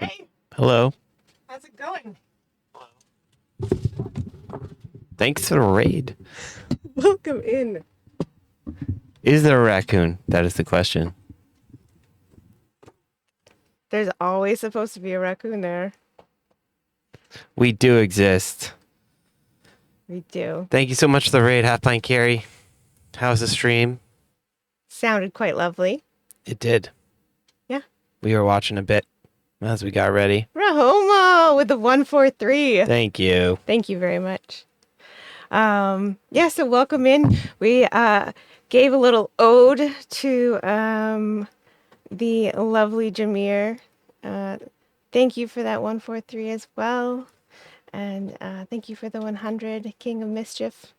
Hey, Hello. how's it going? Thanks for the raid. Welcome in. Is there a raccoon? That is the question. There's always supposed to be a raccoon there. We do exist. We do. Thank you so much for the raid, Half Pint Carry. How's the stream? Sounded quite lovely. It did. Yeah. We were watching a bit as we got ready. Rahomo with the 143. Thank you. Thank you very much. So welcome in. We gave a little ode to the lovely Jameer. Thank you for that 143 as well. And thank you for the 100, King of Mischief.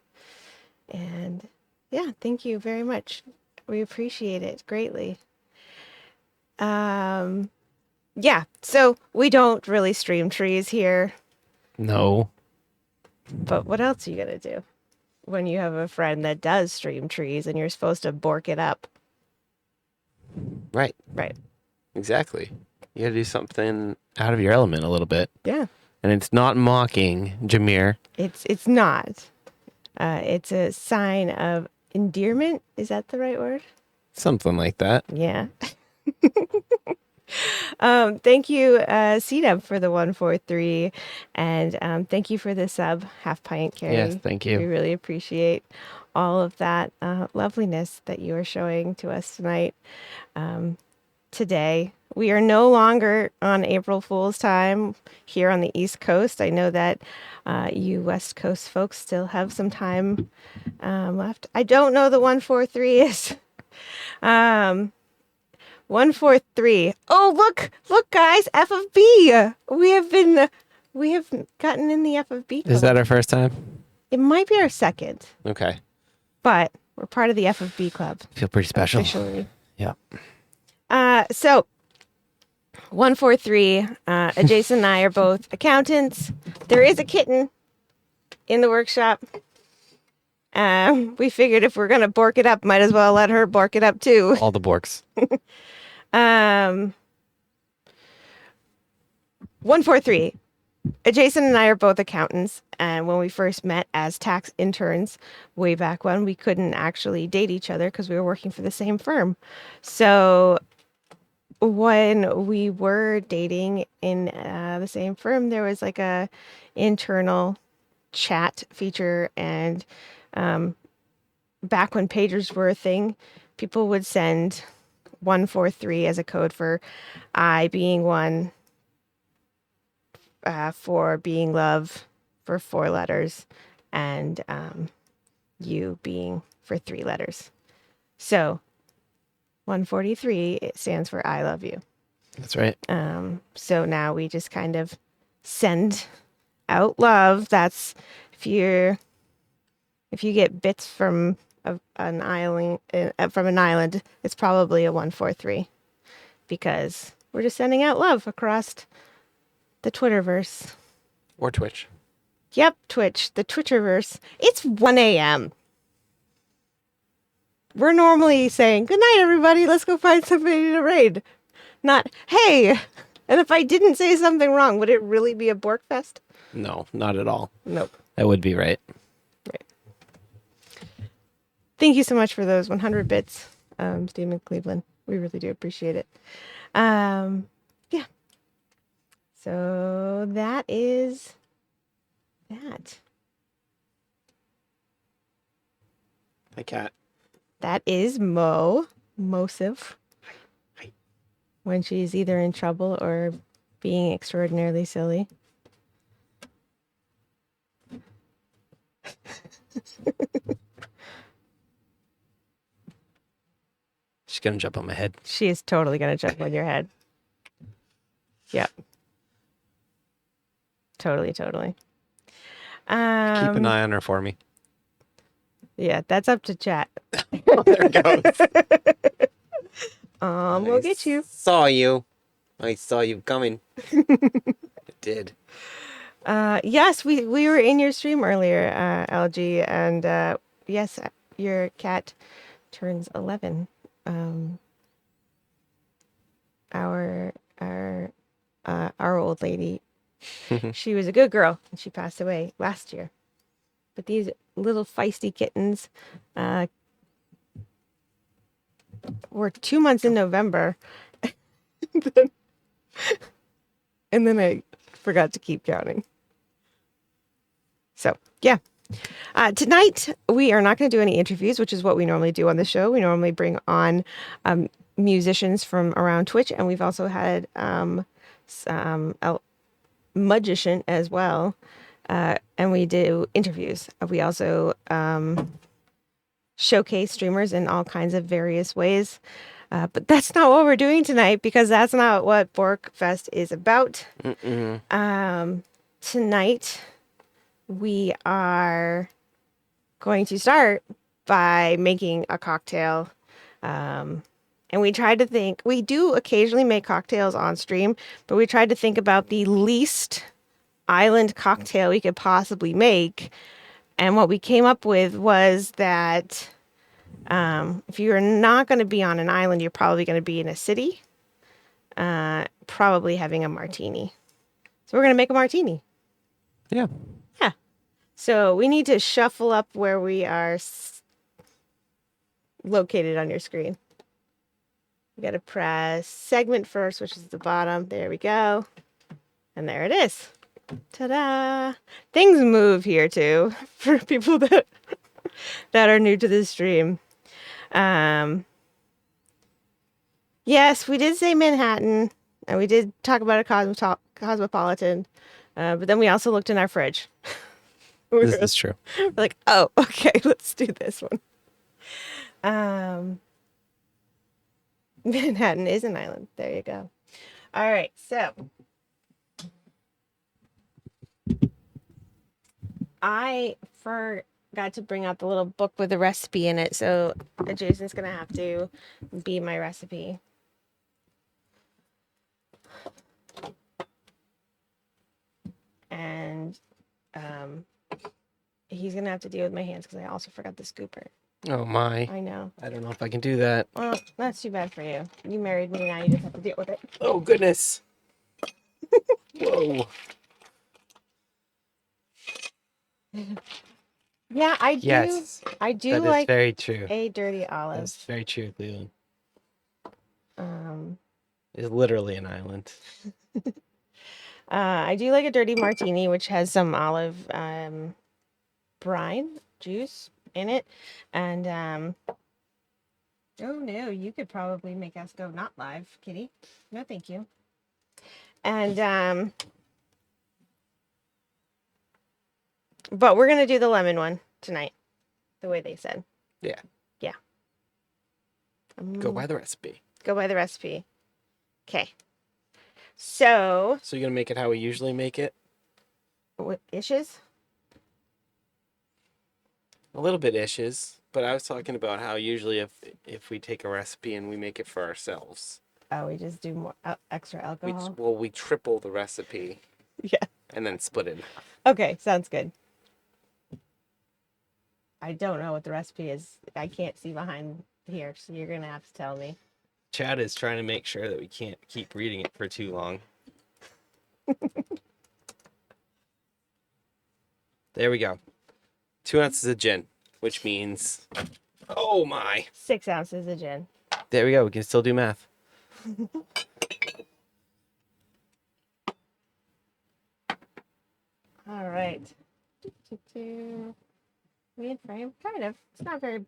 And yeah, thank you very much. We appreciate it greatly. So we don't really stream trees here, No. but what else are you gonna do when you have a friend that does stream trees and you're supposed to bork it up? Right. Right. Exactly. You gotta do something out of your element a little bit. Yeah. And it's not mocking Jameer. It's not. It's a sign of endearment. Is that the right word? Something like that. Yeah. Thank you, CDub, for the 143, and thank you for the sub, Half Pint Carry. Yes, thank you. We really appreciate all of that loveliness that you are showing to us tonight. Today, we are no longer on April Fool's time here on the East Coast. I know that you West Coast folks still have some time left. I don't know the 143 is. 143. Oh, look, guys, F of B. We have gotten in the F of B club. Is that our first time? It might be our second, Okay. but we're part of the F of B club. Feel pretty special. Officially. Yeah. So 143, Jason and I are both accountants. There is a kitten in the workshop. We figured if we're going to bork it up, might as well let her bork it up too. All the borks. 143. Jason and I are both accountants, and when we first met as tax interns way back when, we couldn't actually date each other because we were working for the same firm. So when we were dating in the same firm, there was like a internal chat feature, and back when pagers were a thing, people would send 143 as a code for I being one, for being love for 4 letters, and you being for 3 letters. So 143, it stands for I love you. That's right. So now we just kind of send out love. That's if you get bits from an island, it's probably a 143, because we're just sending out love across the Twitterverse. Or Twitch. Yep, Twitch, the Twitterverse. It's 1 a.m. We're normally saying, good night, everybody. Let's go find somebody to raid. Not, hey. And if I didn't say something wrong, would it really be a BorkFest? No, not at all. Nope. That would be right. Right. Thank you so much for those 100 bits, Stephen Cleveland. We really do appreciate it. Yeah. So that is that. My cat. That is Mosive. Hi. When she's either in trouble or being extraordinarily silly. She's gonna jump on my head. She is totally going to jump on your head. Yep. Totally. Keep an eye on her for me. Yeah, that's up to chat. Oh, there it goes. We'll get you. Saw you. I saw you coming. I did. Yes, we were in your stream earlier, LG, and yes, your cat turns 11. Our old lady. She was a good girl, and she passed away last year. But these little feisty kittens were 2 months in November. And then I forgot to keep counting. So, yeah. Tonight, we are not going to do any interviews, which is what we normally do on the show. We normally bring on musicians from around Twitch, and we've also had a magician as well. And we do interviews. We also showcase streamers in all kinds of various ways. But that's not what we're doing tonight because that's not what BorkFest is about. Tonight, we are going to start by making a cocktail. And we tried to think, we do occasionally make cocktails on stream, but we tried to think about the least island cocktail we could possibly make. And what we came up with was that if you're not going to be on an island, you're probably going to be in a city, probably having a martini. So we're going to make a martini. Yeah. Yeah. So we need to shuffle up where we are located on your screen. You got to press segment first, which is the bottom. There we go. And there it is. Ta-da! Things move here too for people that are new to the stream. Yes, we did say Manhattan, and we did talk about a cosmopolitan, but then we also looked in our fridge. This is true. We're like, oh, okay, let's do this one. Manhattan is an island. There you go. All right, so I forgot to bring out the little book with the recipe in it, so Jason's gonna have to be my recipe. And he's gonna have to deal with my hands because I also forgot the scooper. Oh my. I know. I don't know if I can do that. Well, that's too bad for you. You married me, now you just have to deal with it. Oh goodness. Whoa. Yeah, I do. Yes. I do That is like very true. a dirty olive. That's very true, Cleveland. Um, It's literally an island. I do like a dirty martini, which has some olive brine juice in it, and oh no, you could probably make us go not live, Kitty. No, thank you. And but we're gonna do the lemon one tonight, the way they said. Yeah. Yeah. Go by the recipe. Go by the recipe. Okay. So you're gonna make it how we usually make it? what issues? A little bit ishes, but I was talking about how usually if we take a recipe and we make it for ourselves. Oh, we just do more extra alcohol. We triple the recipe. Yeah. And then split it. Okay, sounds good. I don't know what the recipe is. I can't see behind here, so you're gonna have to tell me. Chad is trying to make sure that we can't keep reading it for too long. There we go. 2 ounces of gin, which means, oh my. 6 ounces of gin. There we go. We can still do math. All right. We in frame? Kind of. It's not very,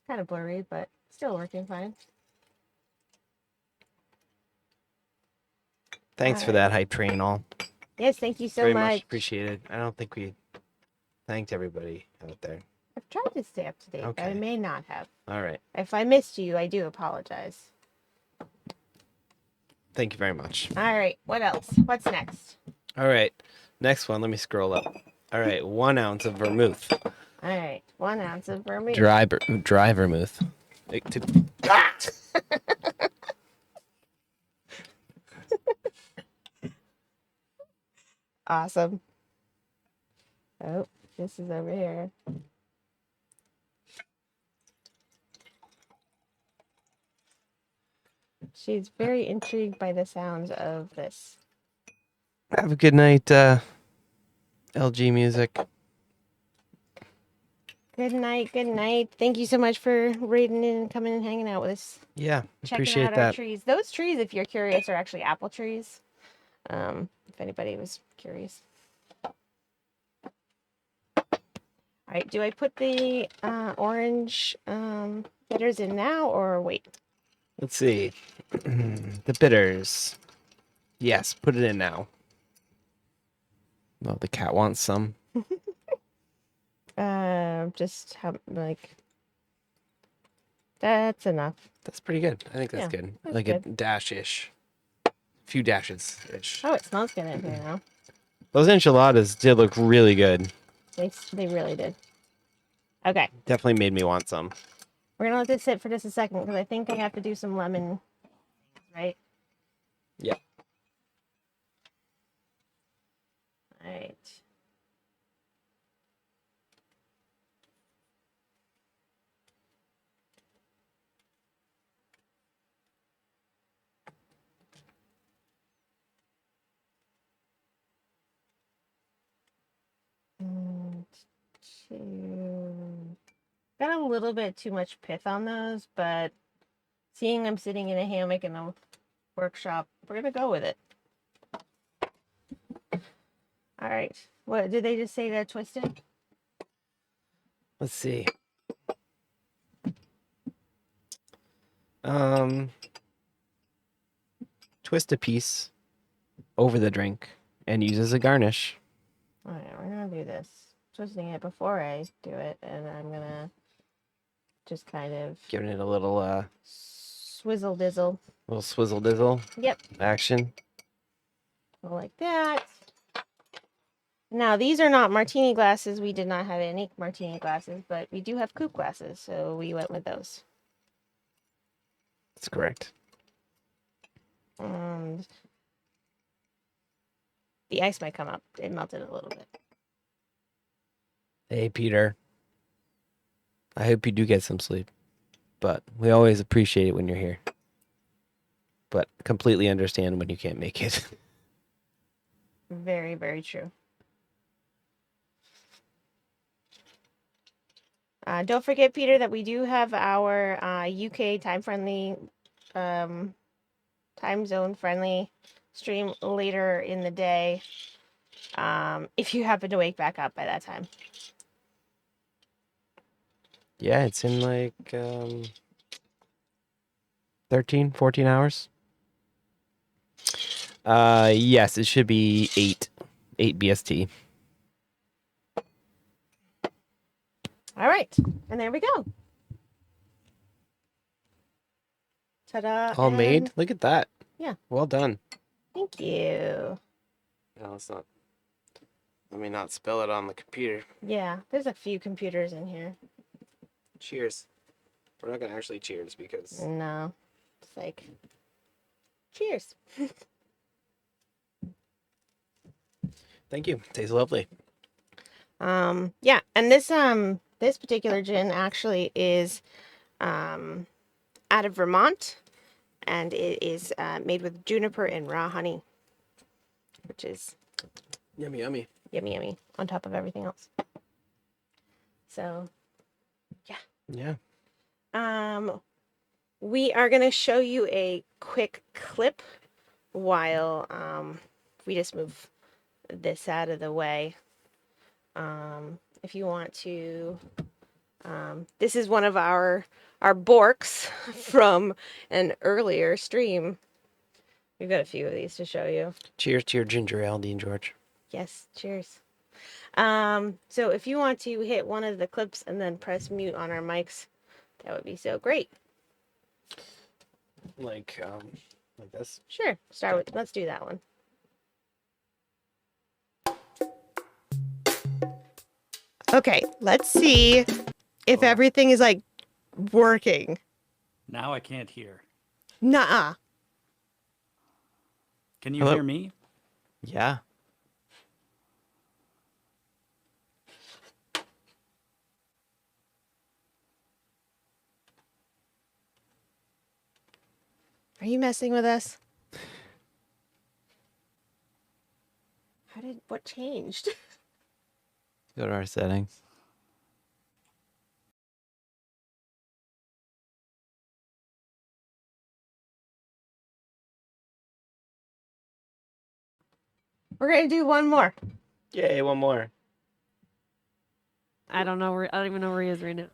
kind of blurry, but still working fine. Thanks for that hype train all. Yes, thank you so Very much. much appreciated. I don't think we thanked everybody out there. I've tried to stay up to date, but I may not have. All right. If I missed you, I do apologize. Thank you very much. All right. What else? What's next? All right. Next one. Let me scroll up. All right. 1 ounce of vermouth. All right. 1 ounce of vermouth. Dry vermouth. Ah! Awesome. Oh, this is over here. She's very intrigued by the sounds of this. Have a good night, LG Music. Good night. Good night. Thank you so much for raiding in and coming and hanging out with us. Yeah, Checking appreciate out our that. trees. Those trees, if you're curious, are actually apple trees. If anybody was curious. All right, do I put the orange bitters in now or wait? Let's see. The bitters. Yes, put it in now. Oh, the cat wants some. Just have like that's enough. That's pretty good. I think that's Yeah, good. that's Like good. a dash-ish. Few dashes-ish. Oh, it smells good in here now. Those enchiladas did look really good. They really did. Okay, Definitely made me want some. we're gonna let this sit for just a second because I think I have to do some lemon, right? Yeah. All right. And two. Got a little bit too much pith on those, but seeing I'm sitting in a hammock in a workshop, we're gonna go with it. All right. What did they just say they're twisted? Let's see. Um, twist a piece over the drink and use as a garnish. All right, we're gonna do this. Twisting it before I do it, and I'm gonna just kind of Giving it a little swizzle dizzle. little swizzle dizzle Yep, action. go like that. Now these are not martini glasses. We did not have any martini glasses, but we do have coupe glasses, so we went with those. That's correct. And the ice might come up. It melted a little bit. Hey, Peter. I hope you do get some sleep. But we always appreciate it when you're here. But completely understand when you can't make it. Very, very true. Don't forget, Peter, that we do have our UK time-friendly, time zone-friendly stream later in the day. If you happen to wake back up by that time. Yeah, it's in like 13, 14 hours. Yes, it should be 8 BST. All right, and there we go. Ta-da! All made? And Look at that. yeah, Well done. thank you. No, it's not. Let me not spill it on the computer. Yeah, there's a few computers in here. Cheers. We're not going to actually cheers because... No, it's like, cheers. Thank you. Tastes lovely. Yeah, and this particular gin actually is out of Vermont, and it is made with juniper and raw honey, which is Yummy, yummy. yummy, yummy on top of everything else. So, Yeah. we are gonna show you a quick clip while we just move this out of the way. If you want to, this is one of our Borks from an earlier stream. We've got a few of these to show you. Cheers to your ginger ale, Dean George. Yes, cheers. So if you want to hit one of the clips and then press mute on our mics, that would be so great. Like this? Sure. Let's do that one. Okay, let's see if everything is like working. Now I can't hear. Nuh-uh. Can you Hello? hear me? Yeah. Are you messing with us? What changed? Go to our settings. We're going to do one more. Yay, one more. I don't know where. I don't even know where he is right now.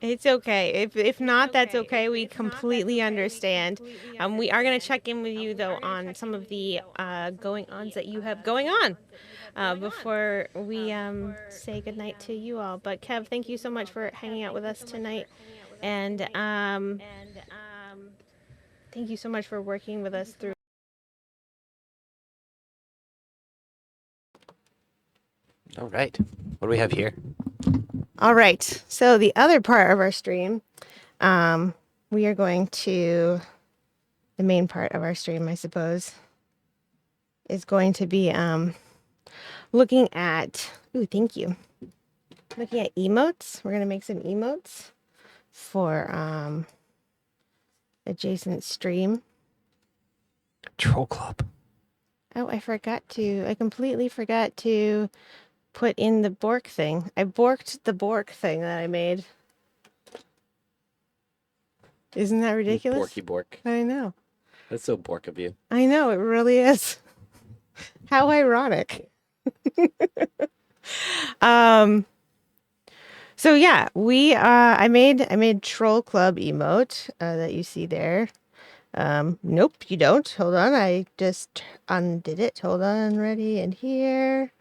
It's okay. If not, that's okay. We completely understand. We are going to check in with you, though, on some of the going-ons that you have going on before we say goodnight to you all. But, Kev, thank you so much for hanging out with us tonight. And thank you so much for working with us through. All right. What do we have here? All right. So the other part of our stream, we are going to, the main part of our stream, I suppose, is going to be looking at, ooh, thank you. Looking at emotes. We're going to make some emotes for adjacent stream. Troll Club. Oh, I completely forgot to put in the Bork thing. I borked the Bork thing that I made. Isn't that ridiculous? Borky Bork. I know. That's so Bork of you. I know, it really is. How ironic. So yeah, I made Troll Club emote that you see there. Nope, you don't. Hold on, I just undid it. Hold on, ready, and here.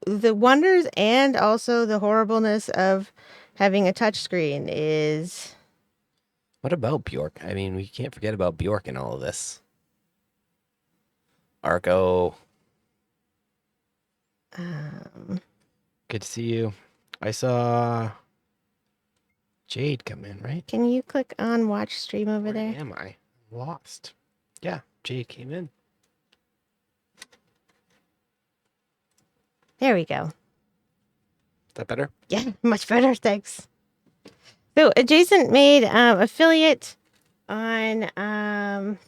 The wonders and also the horribleness of having a touchscreen is... What about Bjork? I mean, we can't forget about Bjork in all of this. Arco, good to see you. I saw Jade come in, right? Can you click on watch stream over Where there? am I? Lost. Yeah, Jade came in. There we go. Is that better? Yeah, much better, thanks. So Adjacent made affiliate on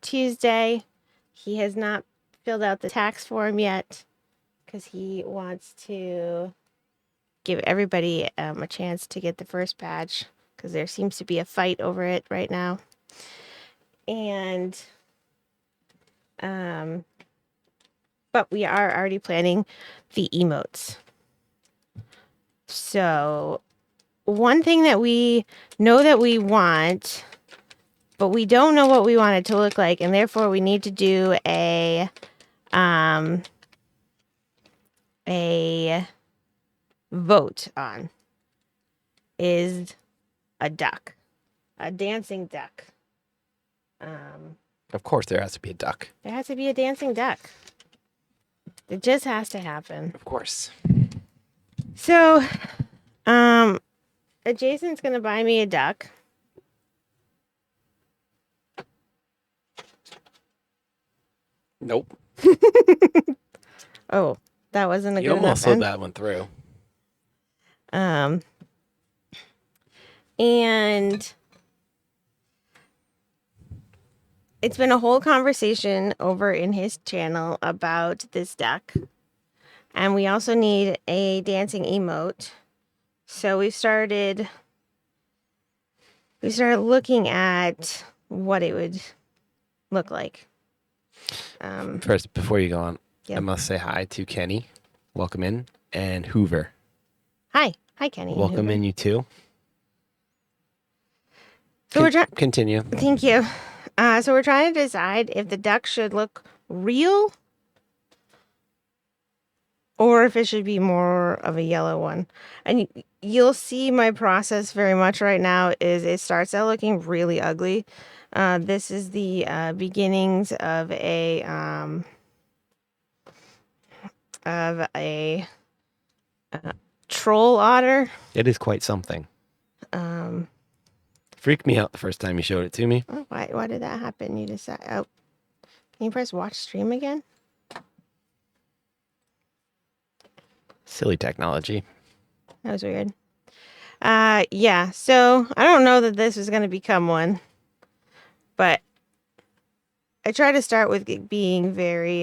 Tuesday. He has not filled out the tax form yet because he wants to give everybody a chance to get the first badge because there seems to be a fight over it right now. And but we are already planning the emotes. So one thing that we know that we want, but we don't know what we want it to look like, and therefore we need to do a vote on, is a duck, a dancing duck. Of course, there has to be a duck. There has to be a dancing duck. It just has to happen. Of course. So, Adjacent's gonna buy me a duck. Nope. Oh, that wasn't a You good almost enough slid that one through. And it's been a whole conversation over in his channel about this duck. And we also need a dancing emote. So we started looking at what it would look like. First, before you go on, Yep. I must say hi to Kenny. Welcome in. And Hoover. Hi, Kenny. and Welcome Hoover. in, you too. So we're trying. Continue. Thank you. So we're trying to decide if the duck should look real or if it should be more of a yellow one. And you'll see my process very much right now is it starts out looking really ugly. This is the beginnings of a troll otter. It is quite something. Freaked me out the first time you showed it to me. Oh, why did that happen? You decide. Oh, can you press watch stream again? Silly technology. That was weird. Yeah. So I don't know that this is going to become one, but I try to start with being very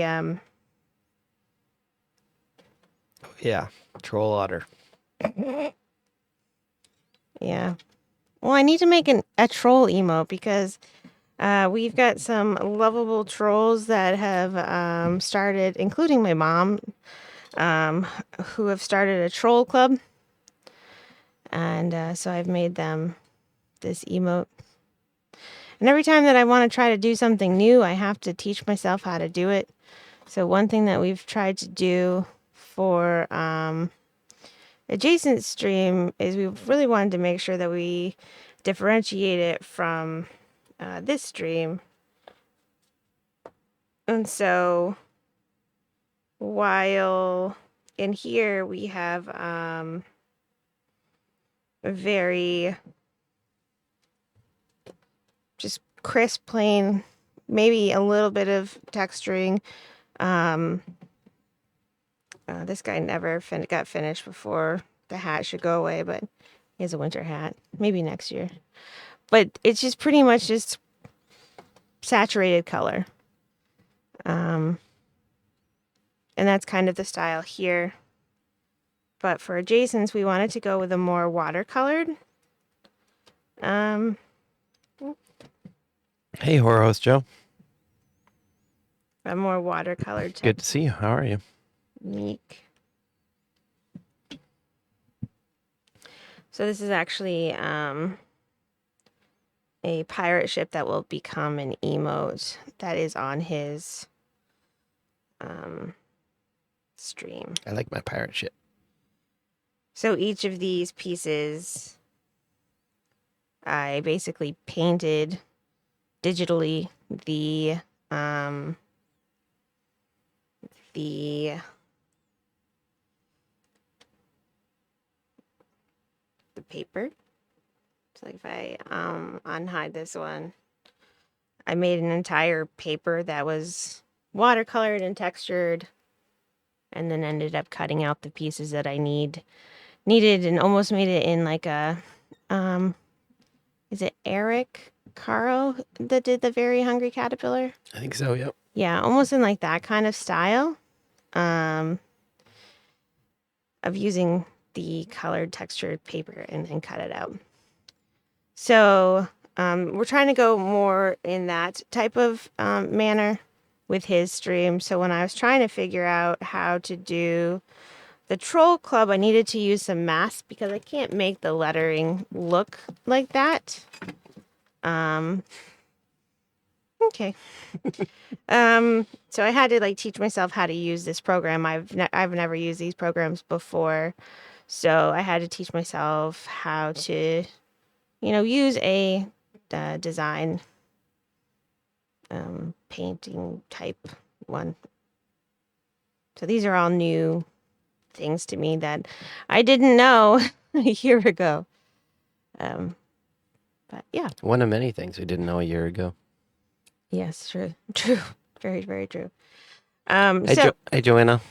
Yeah, troll otter. yeah. Well, I need to make a troll emote because we've got some lovable trolls that have started, including my mom, who have started a troll club. And so I've made them this emote. And every time that I want to try to do something new, I have to teach myself how to do it. So one thing that we've tried to do for adjacent stream is we really wanted to make sure that we differentiate it from this stream. And so while in here we have a very just crisp, plain, maybe a little bit of texturing. This guy never got finished before the hat should go away, but he has a winter hat. Maybe next year. But it's just pretty much just saturated color. And that's kind of the style here. But for adjacents, we wanted to go with a more watercolored. Hey, horror host Joe. A more watercolored Good to see you. How are you? technique. So this is actually a pirate ship that will become an emote that is on his stream. I like my pirate ship. So each of these pieces, I basically painted digitally the paper. So if I unhide this one, I made an entire paper that was watercolored and textured, and then ended up cutting out the pieces that I needed and almost made it in like a is it Eric Caro that did the Very Hungry Caterpillar? I think so, yep. Yeah, almost in like that kind of style of using the colored textured paper and then cut it out. So we're trying to go more in that type of manner with his stream. So when I was trying to figure out how to do the troll club, I needed to use some masks because I can't make the lettering look like that. Okay. So I had to like teach myself how to use this program. I've never used these programs before, so I had to teach myself how to, use a design painting type one. So these are all new things to me that I didn't know a year ago. But yeah. One of many things we didn't know a year ago. Yes, true. Very, very true. Hey, Joanna.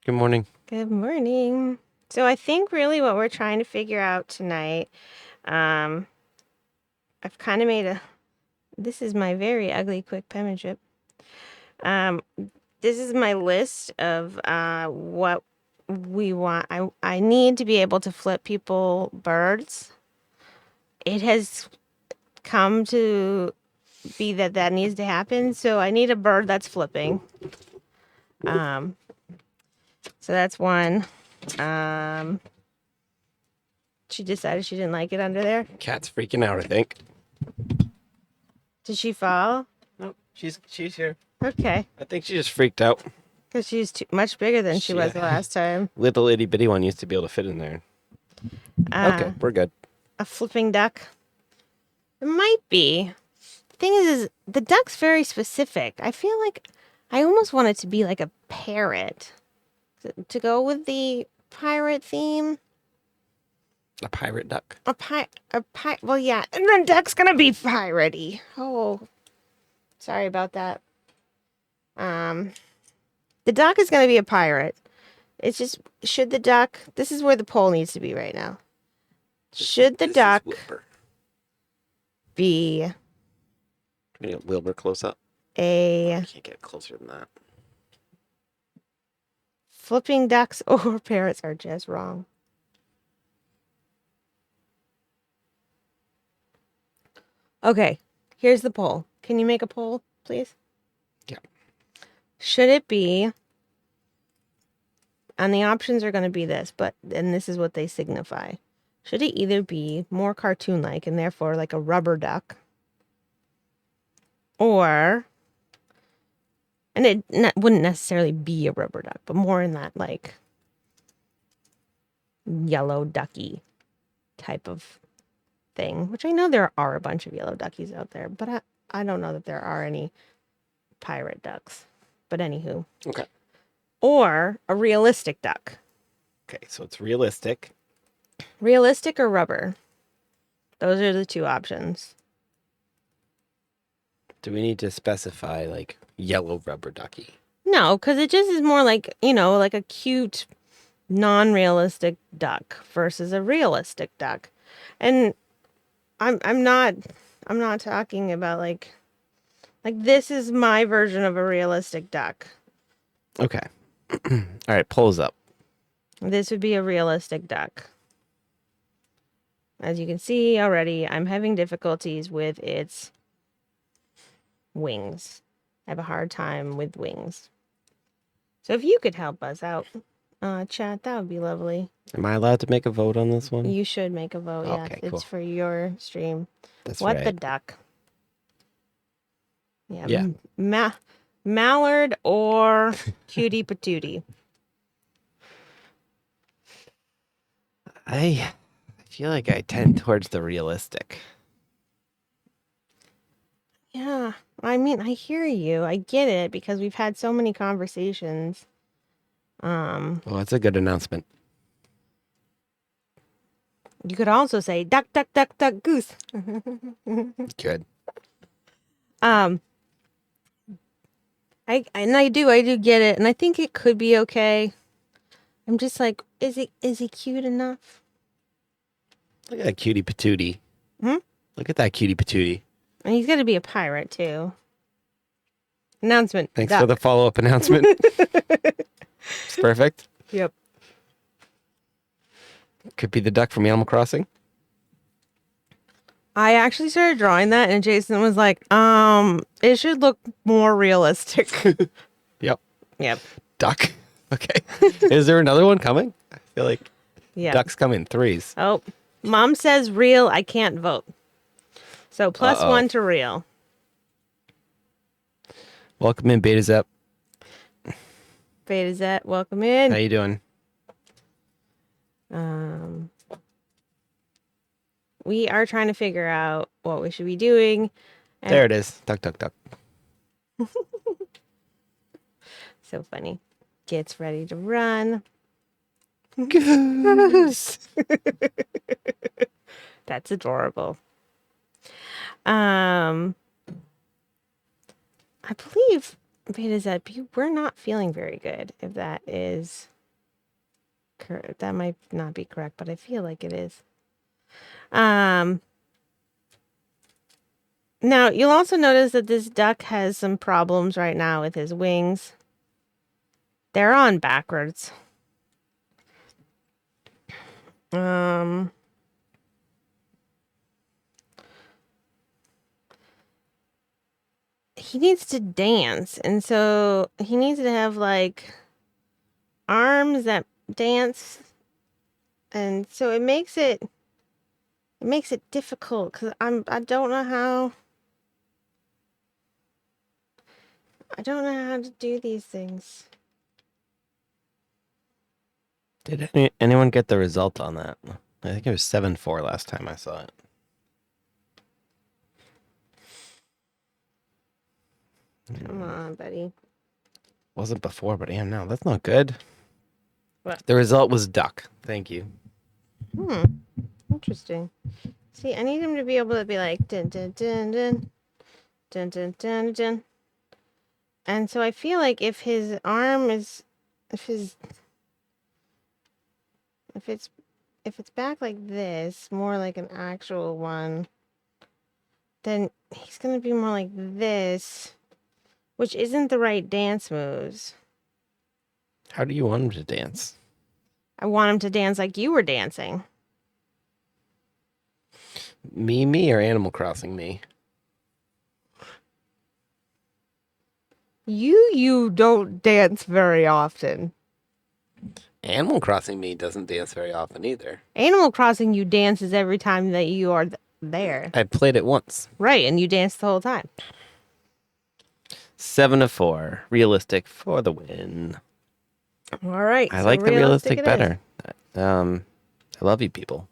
Good morning. Good morning. So I think really what we're trying to figure out tonight, I've kind of made this is my very ugly quick penmanship. This is my list of what we want. I need to be able to flip people birds. It has come to be that needs to happen. So I need a bird that's flipping. So that's one. She decided she didn't like it under there. Cat's freaking out, I think. Did she fall? Nope, she's here. Okay. I think she just freaked out. Because she's much bigger than she was the last time. Little itty bitty one used to be able to fit in there. Okay, we're good. A flipping duck. It might be. The thing is the duck's very specific. I feel like I almost want it to be like a parrot to go with the pirate theme. A pirate duck. Well, yeah, and the duck's gonna be piratey. Oh, sorry about that. The duck is gonna be a pirate. It's just, should the duck, this is where the poll needs to be right now. Should the duck be... Can you get Wilbur close up? a I can't get closer than that. flipping ducks or parrots are just wrong. Okay, here's the poll. Can you make a poll, please? Yeah. Should it be, and the options are going to be this, and this is what they signify. Should it either be more cartoon-like and therefore like a rubber duck, or, and it wouldn't necessarily be a rubber duck, but more in that like yellow ducky type of thing, which I know there are a bunch of yellow duckies out there, but I don't know that there are any pirate ducks. But anywho. Okay. Or a realistic duck. Okay, so it's realistic. Realistic or rubber? Those are the two options. Do we need to specify like yellow rubber ducky? No, because it just is more like, like a cute, non-realistic duck versus a realistic duck. And I'm not talking about like this is my version of a realistic duck. Okay. All right, polls up. This would be a realistic duck. As you can see already, I'm having difficulties with its wings. I have a hard time with wings. So if you could help us out, chat, that would be lovely. Am I allowed to make a vote on this one? You should make a vote, yeah. Okay, cool. It's for your stream. That's What right. the duck? Yeah. Yeah. Mallard or cutie patootie? I feel like I tend towards the realistic. Yeah. I mean, I hear you. I get it because we've had so many conversations. Well, that's a good announcement. You could also say duck, duck, duck, duck, goose. Good. I do get it, and I think it could be okay. I'm just like, is he cute enough? Look at that cutie patootie. Hmm? Look at that cutie patootie. And he's got to be a pirate too. Announcement. Thanks duck. for the follow-up announcement. It's perfect. Yep. Could be the duck from Animal Crossing. I actually started drawing that, and Jason was like, it should look more realistic. Yep. Yep. Duck. Okay. Is there another one coming? I feel like Yeah. ducks come in threes. Oh, Mom says real. I can't vote. So plus Uh-oh. 1 to real. Welcome in, Beta Zep. Beta Zet, welcome in. How you doing? We are trying to figure out what we should be doing. And There it is. Duck, duck, duck. so funny. Gets ready to run. Goose. That's adorable. I believe Beta Zed, we're not feeling very good. If that is correct, that might not be correct, but I feel like it is. Now you'll also notice that this duck has some problems right now with his wings. They're on backwards. He needs to dance, and so he needs to have like arms that dance, and so it makes it difficult because I don't know how to do these things. Did anyone get the result on that? I think it was 7-4 last time I saw it. Come on, buddy. Wasn't before, but I am now. That's not good. What? The result was duck. Thank you. Interesting. See, I need him to be able to be like dun dun dun dun dun dun dun dun. And so I feel like if his arm is if it's back like this, more like an actual one, then he's gonna be more like this. which isn't the right dance moves. How do you want him to dance? I want him to dance like you were dancing. Me, or Animal Crossing me? You don't dance very often. Animal Crossing me doesn't dance very often either. Animal Crossing, you dances every time that you are there. I played it once. Right, and you dance the whole time. 7-4. Realistic for the win. All right. I so like the realistic it is. better. I love you people.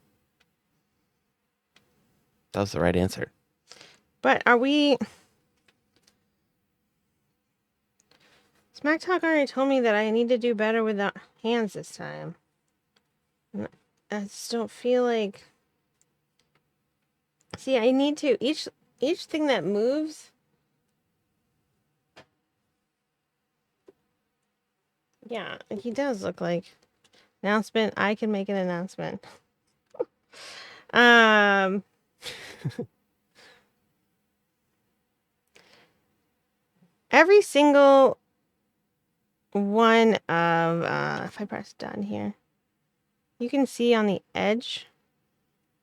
That was the right answer. But are we... Smack Talk already told me that I need to do better with the hands this time. I just don't feel like... See, I need to... Each thing that moves... Yeah, he does look like... Announcement. I can make an announcement. Every single one of... if I press done here... You can see on the edge...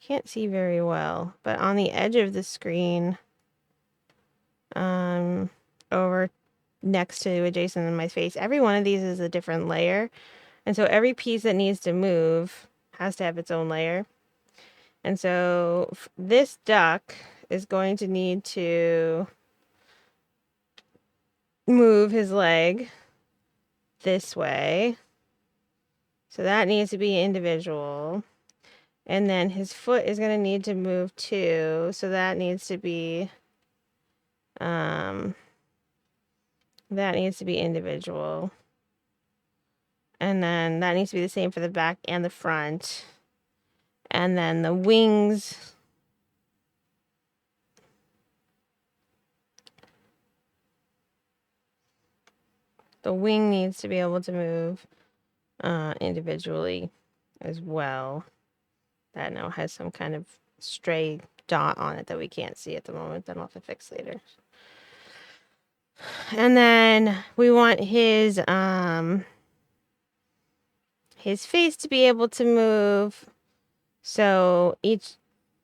Can't see very well, but on the edge of the screen... over next to adjacent in my face, every one of these is a different layer. And so every piece that needs to move has to have its own layer. And so this duck is going to need to move his leg this way. So that needs to be individual. And then his foot is going to need to move too. So that needs to be individual. And then that needs to be the same for the back and the front. And then the wings. The wing needs to be able to move individually as well. That now has some kind of stray dot on it that we can't see at the moment. That I'll have to fix later. And then we want his face to be able to move. So he's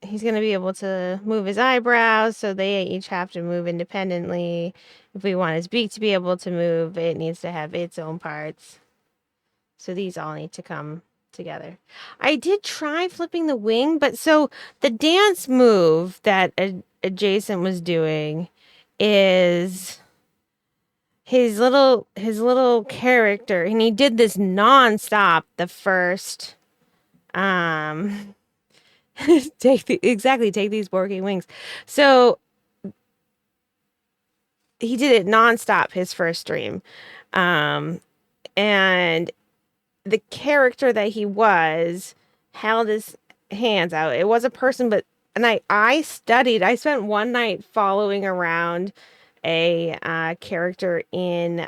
going to be able to move his eyebrows, so they each have to move independently. If we want his beak to be able to move, it needs to have its own parts. So these all need to come together. I did try flipping the wing, but so the dance move that Adjacent was doing is his little character, and he did this nonstop the first take these Borky wings. So he did it nonstop his first stream. And the character that he was held his hands out. It was a person, but I spent one night following around a character in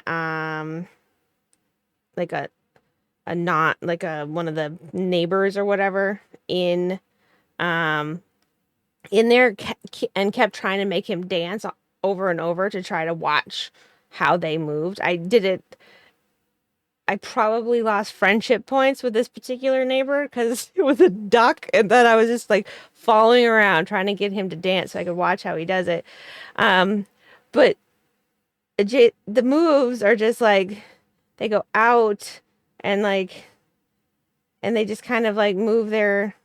like a not like one of the neighbors or whatever in there and kept trying to make him dance over and over to try to watch how they moved. I probably lost friendship points with this particular neighbor because it was a duck, and then I was just like following around trying to get him to dance so I could watch how he does it. But the moves are just like they go out and they just kind of like move their,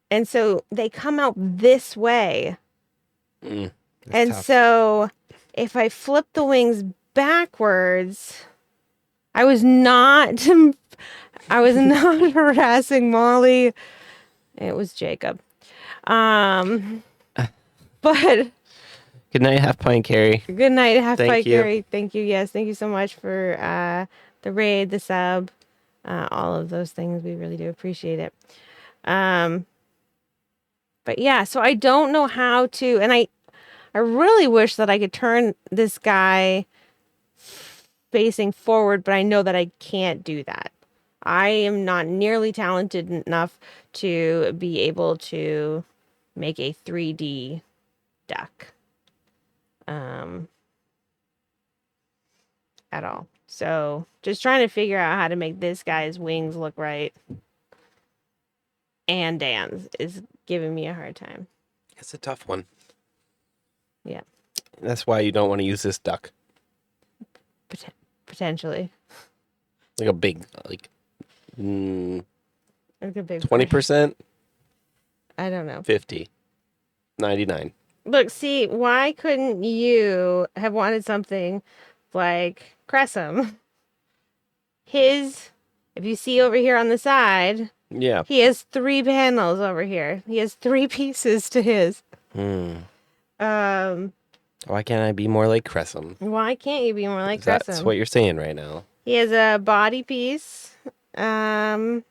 and so they come out this way. And tough. So if I flip the wings backwards, I was not harassing Molly. It was Jacob. But good night, Half Pint Carrie. Good night, Half Pint you. Carrie. Thank you. Yes, thank you so much for the raid, the sub, all of those things. We really do appreciate it. But yeah, so I don't know how to, and I really wish that I could turn this guy facing forward, but I know that I can't do that. I am not nearly talented enough to be able to make a 3D duck. at all. So just trying to figure out how to make this guy's wings look right and Dan's is giving me a hard time. It's a tough one. Yeah. That's why you don't want to use this duck. Potentially. Like a big, Like a big 20%, I don't know. 50, 99. Look, see, why couldn't you have wanted something like Cressum? If you see over here on the side, Yeah. he has 3 panels over here. He has 3 pieces to his. Why can't I be more like Cressum? Why can't you be more like That's Cressum? what you're saying right now. He has a body piece for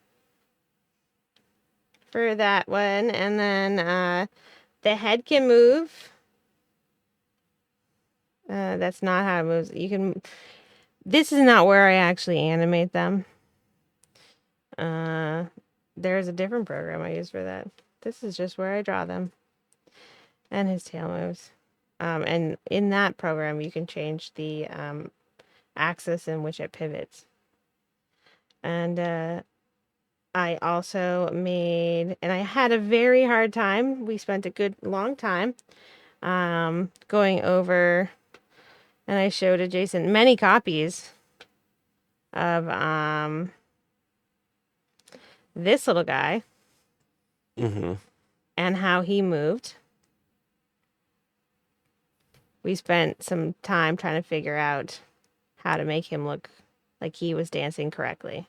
that one, and then the head can move. That's not how it moves. You can. This is not where I actually animate them. There's a different program I use for that. This is just where I draw them. And his tail moves. And in that program, you can change the axis in which it pivots. And I also made, and I had a very hard time. We spent a good long time going over, and I showed adjacent many copies of this little guy and how he moved. We spent some time trying to figure out how to make him look like he was dancing correctly.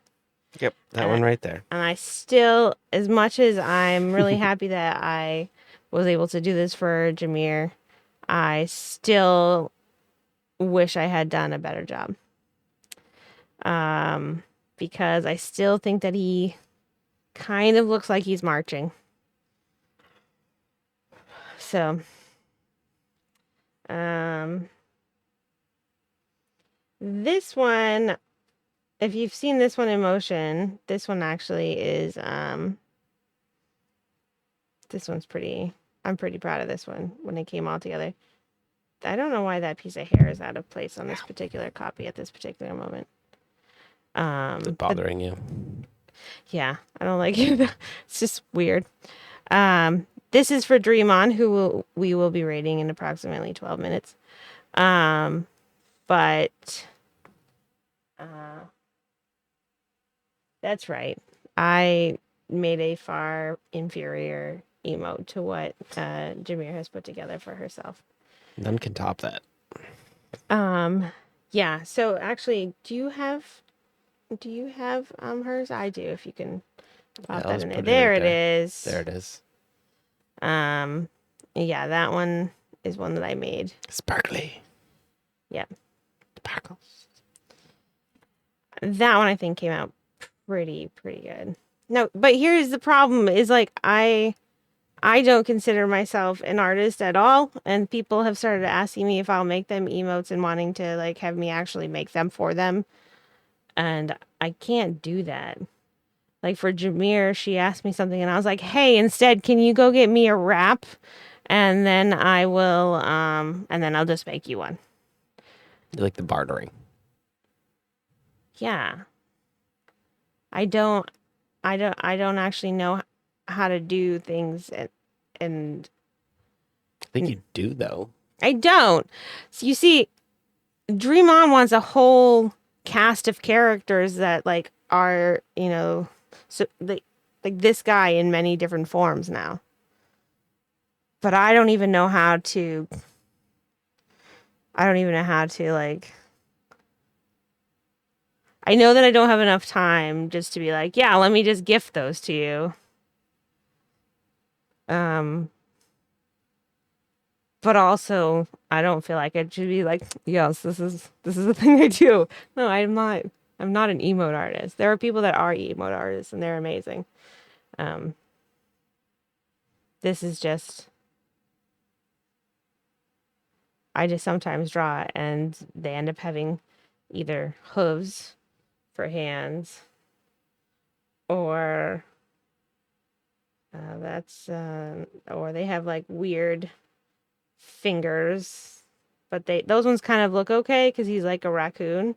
Yep, that one right there. And I still, as much as I'm really happy that I was able to do this for Jameer, I still wish I had done a better job. Because I still think that he kind of looks like he's marching. So, this one, if you've seen this one in motion, this one actually is, this one's I'm pretty proud of this one when it came all together. I don't know why that piece of hair is out of place on this particular copy at this particular moment. Is it bothering you? Yeah, I don't like it. It's just weird. This is for Dream On, we will be rating in approximately 12 minutes. But that's right. I made a far inferior emote to what Jameer has put together for herself. None can top that. Yeah. So actually, do you have hers? I do. If you can pop that in there. There it is. There it is. Yeah, that one is one that I made. Sparkly. Yep. Sparkles. That one I think came out pretty good. No, but here's the problem is like I don't consider myself an artist at all, and people have started asking me if I'll make them emotes and wanting to like have me actually make them for them. And I can't do that. Like for Jameer, she asked me something and I was like, "Hey, instead, can you go get me a wrap? And then I will and then I'll just make you one." You like the bartering. Yeah. I don't actually know how to do things and I think you do though. I don't. So you see, Dream On wants a whole cast of characters that like are, so like this guy in many different forms now. But I don't even know how to like I know that I don't have enough time just to be like, yeah, let me just gift those to you. But also I don't feel like it should be like, yes, this is the thing I do. No, I'm not an emote artist. There are people that are emote artists and they're amazing. This is just I just sometimes draw and they end up having either hooves for hands or or they have like weird fingers but those ones kind of look okay because he's like a raccoon.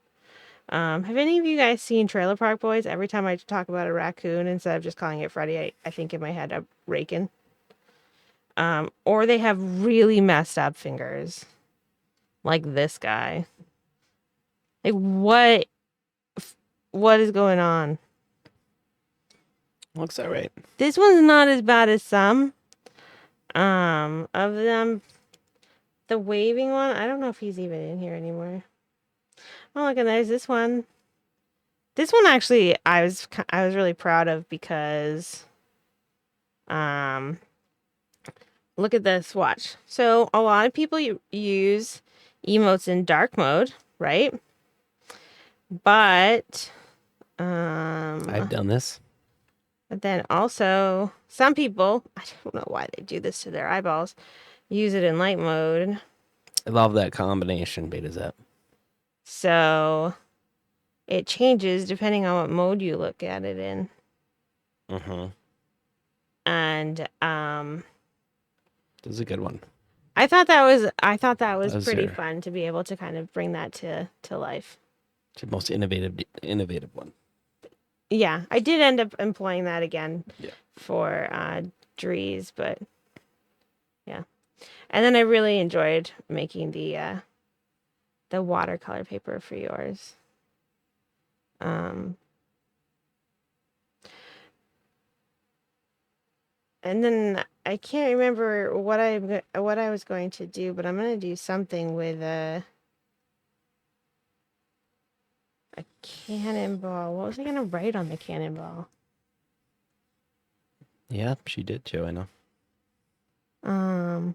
Have any of you guys seen Trailer Park Boys? Every time I talk about a raccoon, instead of just calling it Freddy, I think in my head of Raken. Or they have really messed up fingers, like this guy. Like what is going on? Looks all right. This one's not as bad as some. Of them, the waving one, I don't know if he's even in here anymore. Oh, look, and there's this one. This one actually, I was really proud of because, look at this. Watch. So a lot of people use emotes in dark mode, right? But, I've done this. but then also some people, I don't know why they do this to their eyeballs, use it in light mode. I love that combination, Beta Zep. So it changes depending on what mode you look at it in. Mm-hmm. And This is a good one. I thought that was That was pretty your- fun to be able to kind of bring that to life. It's the most innovative one. Yeah, I did end up employing that again Yeah. for Drees, but yeah. And then I really enjoyed making the watercolor paper for yours. And then I can't remember what I was going to do, but I'm going to do something with a cannonball. What was I going to write on the cannonball? Yeah, she did, Joanna. What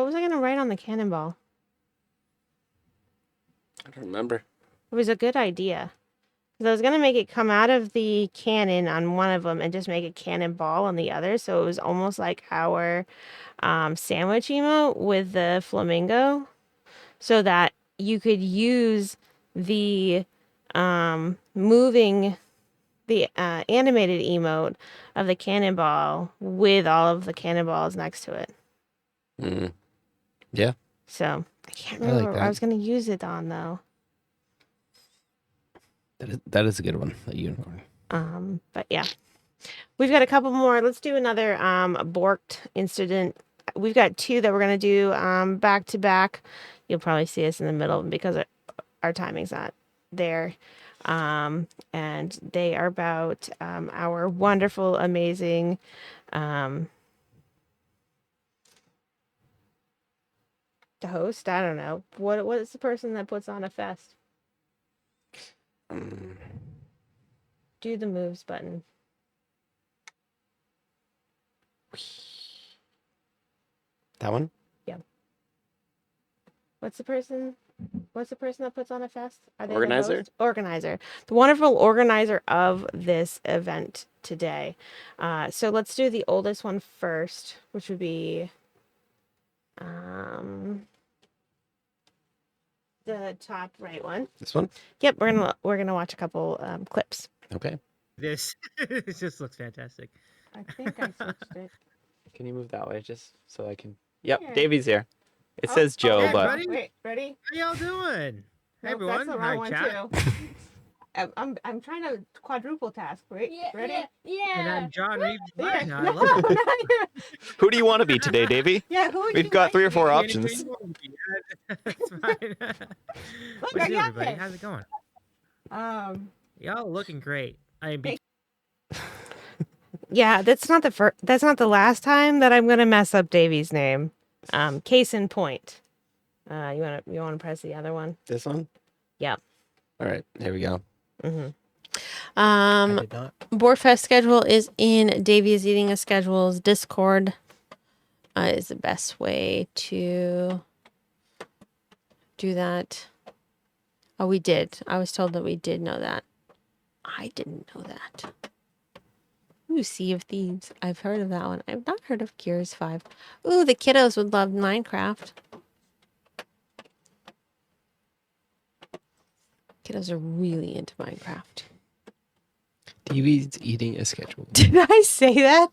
was I going to write on the cannonball? I don't remember. It was a good idea. 'Cause I was going to make it come out of the cannon on one of them and just make a cannonball on the other. So it was almost like our sandwich emote with the flamingo. So that you could use the moving, the animated emote of the cannonball with all of the cannonballs next to it. Mm. Yeah. So I can't I like remember what I that. was going to use it on though. That is a good one. A unicorn. But yeah, we've got a couple more. Let's do another borked incident. We've got two that we're gonna do back to back. You'll probably see us in the middle because our timing's not there. And they are about our wonderful, amazing the host. I don't know what is the person that puts on a fest. Do the moves button. That one? What's the person that puts on a fest? Are they Organizer? The host? Organizer. The wonderful organizer of this event today. So let's do the oldest one first, which would be the top right one. This one? Yep, we're gonna watch a couple clips. Okay. This just looks fantastic. I think I switched it. Can you move that way just so I can... Yep, Here. Davey's here. It Oh, says Joe, hey, but... buddy. Wait, ready? How y'all doing? Hey, Nope, everyone. that's the wrong Hi, one chat. too. I'm trying to quadruple task. Right? Ready? And I'm John Reeves. Yeah. Now, I No, love it. not you. Who do you want to be today, Davey? Yeah, who would We've you got like 3 or to 4 be? options. That's fine. Look, What's I new, got everybody? this. How's it going? Um, Y'all looking great. I mean, yeah, that's not the last time that I'm gonna mess up Davey's name. Case in point. You wanna press the other one? This one? Yep. All right, here we go. I did not. BorkFest schedule is in Davey is Eating a Schedule's Discord. Is the best way to do that. Oh, we did. I was told that we did know that. I didn't know that. Ooh, Sea of Thieves. I've heard of that one. I've not heard of Gears 5. Ooh, the kiddos would love Minecraft. Kiddos are really into Minecraft. Davey's eating a schedule. Did I say that?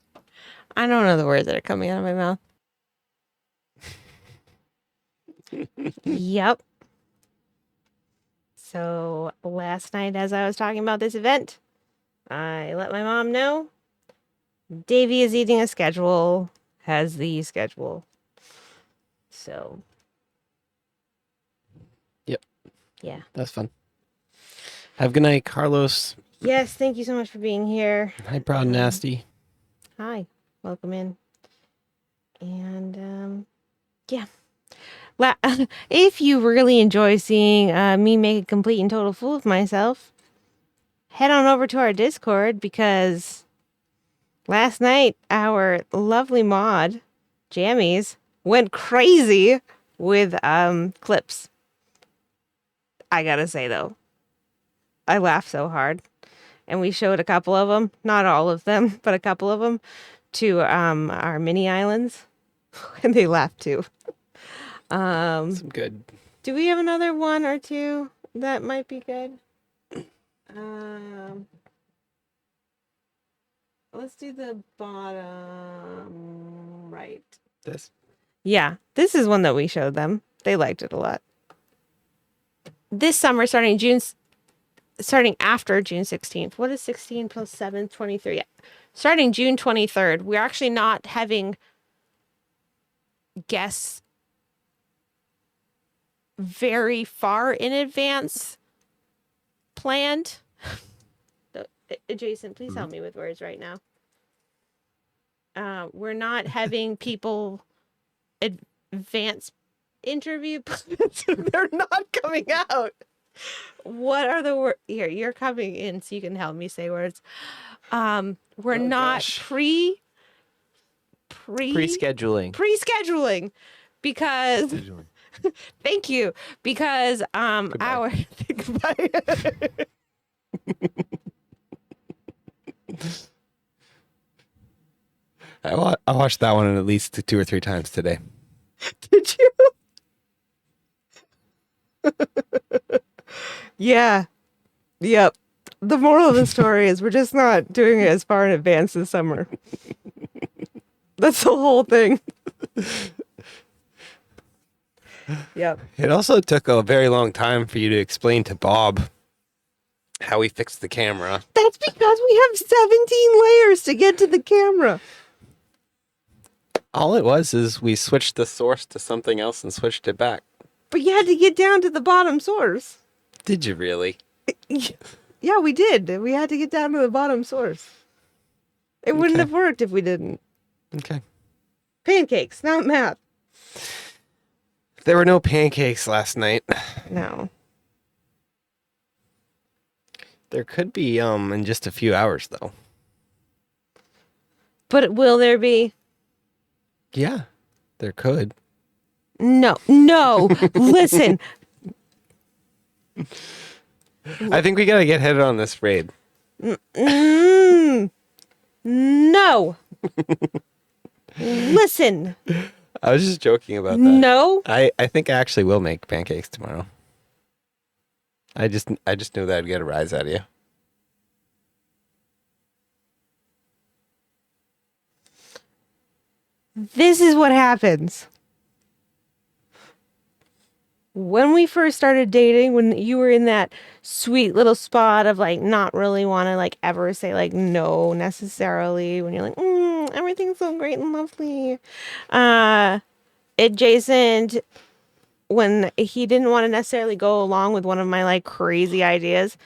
I don't know the words that are coming out of my mouth. Yep. So last night, as I was talking about this event, I let my mom know Davy is eating a schedule, has the schedule. So. Yep. Yeah. That's fun. Have a good night, Carlos. Yes, thank you so much for being here. Hi, Proud and Nasty. Hi, welcome in. And yeah. If you really enjoy seeing me make a complete and total fool of myself, head on over to our Discord because last night our lovely mod, Jammies, went crazy with clips. I gotta say though, I laughed so hard. And we showed a couple of them, not all of them, but a couple of them to our mini islands. And they laughed too. Some good. Do we have another one or two that might be good? Let's do the bottom right. This. Yeah, this is one that we showed them. They liked it a lot. This summer, starting after June 16th. What is 16 plus 7, 23? Yeah. Starting June 23rd, we're actually not having guests very far in advance planned. Jason, please help me with words right now. We're not having people advance interview plans. They're not coming out. What are the words? Here, you're coming in so you can help me say words. We're not gosh. pre-scheduling because thank you because our goodbye. I watched that one at least 2 or 3 times today. Did you? Yeah. Yep. The moral of the story is we're just not doing it as far in advance this summer. That's the whole thing. Yep. It also took a very long time for you to explain to Bob how we fixed the camera. That's because we have 17 layers to get to the camera. All it was is we switched the source to something else and switched it back. But you had to get down to the bottom source. Did you really? Yeah, we did. We had to get down to the bottom source. It wouldn't have worked if we didn't. Okay. Pancakes, not math. There were no pancakes last night. No. There could be in just a few hours though. But will there be? Yeah. There could. No. Listen. I think we gotta get headed on this raid. No. Listen. I was just joking about that. No. I think I actually will make pancakes tomorrow. I just knew that I'd get a rise out of you. This is what happens. When we first started dating, when you were in that sweet little spot of like not really want to like ever say like no necessarily, when you're like, everything's so great and lovely. Jason, when he didn't want to necessarily go along with one of my like crazy ideas.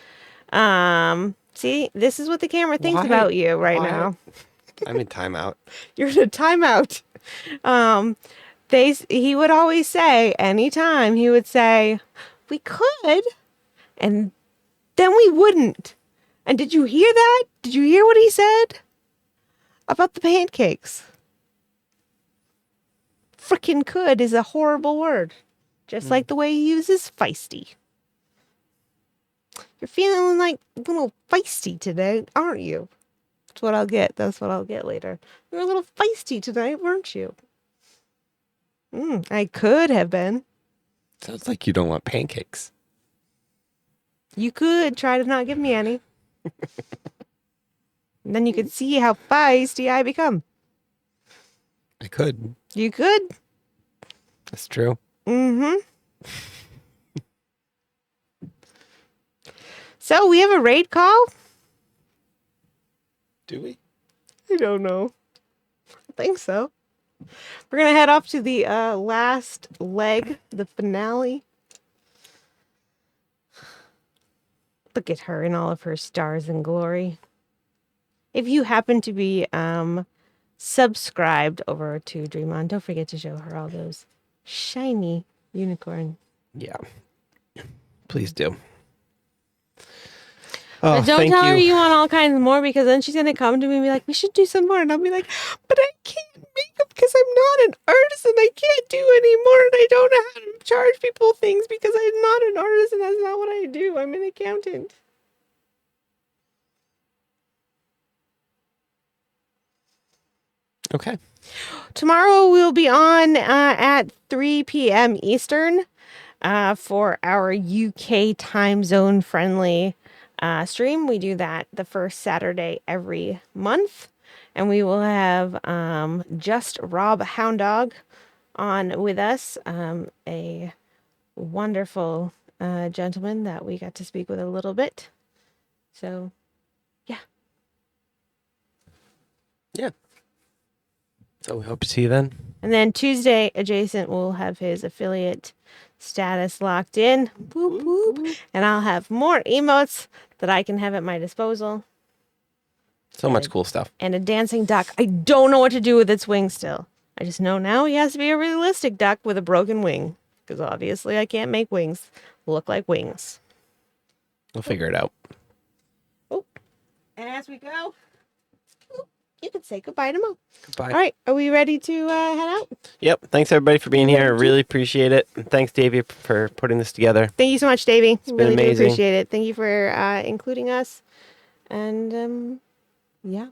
See, this is what the camera thinks Why? about you right Why? now. I'm in timeout. You're in a timeout. He would always say, anytime he would say, we could, and then we wouldn't. And did you hear that? Did you hear what he said about the pancakes? Frickin' could is a horrible word. Just like the way he uses feisty. You're feeling like a little feisty today, aren't you? That's what I'll get. That's what I'll get later. You're a little feisty tonight, weren't you? I could have been. Sounds like you don't want pancakes. You could try to not give me any. And then you could see how feisty I become. I could. You could. That's true. Mm-hmm. So we have a raid call? Do we? I don't know. I think so. We're going to head off to the last leg, the finale. Look at her in all of her stars and glory. If you happen to be subscribed over to Dream On, don't forget to show her all those shiny unicorn. Yeah. Please do. But Oh, don't thank tell her you. you want all kinds more, because then she's gonna come to me and be like, "We should do some more," and I'll be like, But I can't make them because I'm not an artist and I can't do anymore and I don't know how to charge people things because I'm not an artist and that's not what I do. I'm an accountant. Okay. Tomorrow we'll be on at 3 p.m. Eastern for our UK time zone friendly stream. We do that the first Saturday every month. And we will have just Rob Hound Dog on with us, a wonderful gentleman that we got to speak with a little bit. So, yeah. Yeah. So we hope to see you then. And then Tuesday, Adjacent will have his affiliate status locked in. Boop, boop. And I'll have more emotes that I can have at my disposal. So much cool stuff. And a dancing duck. I don't know what to do with its wing still. I just know now he has to be a realistic duck with a broken wing. Because obviously I can't make wings look like wings. We'll figure it out. Oh, and as we go, you can say goodbye to Mo. Goodbye. All right, are we ready to head out? Yep. Thanks everybody for being here. I really appreciate it. And thanks, Davey, for putting this together. Thank you so much, Davey. been Really do amazing. appreciate it. Thank you for including us. And yeah,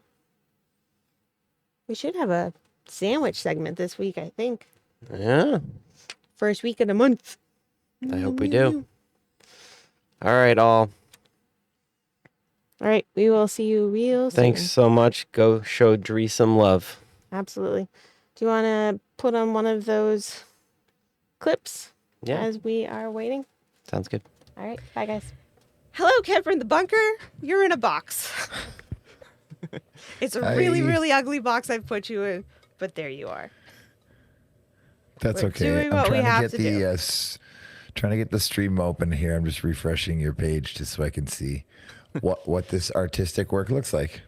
we should have a sandwich segment this week, I think. Yeah. First week of the month. I hope we do. All right, all. All right, we will see you real soon. Thanks so much. Go show Dree some love. Absolutely. Do you want to put on one of those clips Yeah. as we are waiting? Sounds good. All right, bye guys. Hello, Ken from the bunker. You're in a box. It's a really, really ugly box I've put you in, but there you are. That's We're okay. doing I'm what we trying have to to get do. the trying to get the stream open here. I'm just refreshing your page just so I can see what this artistic work looks like.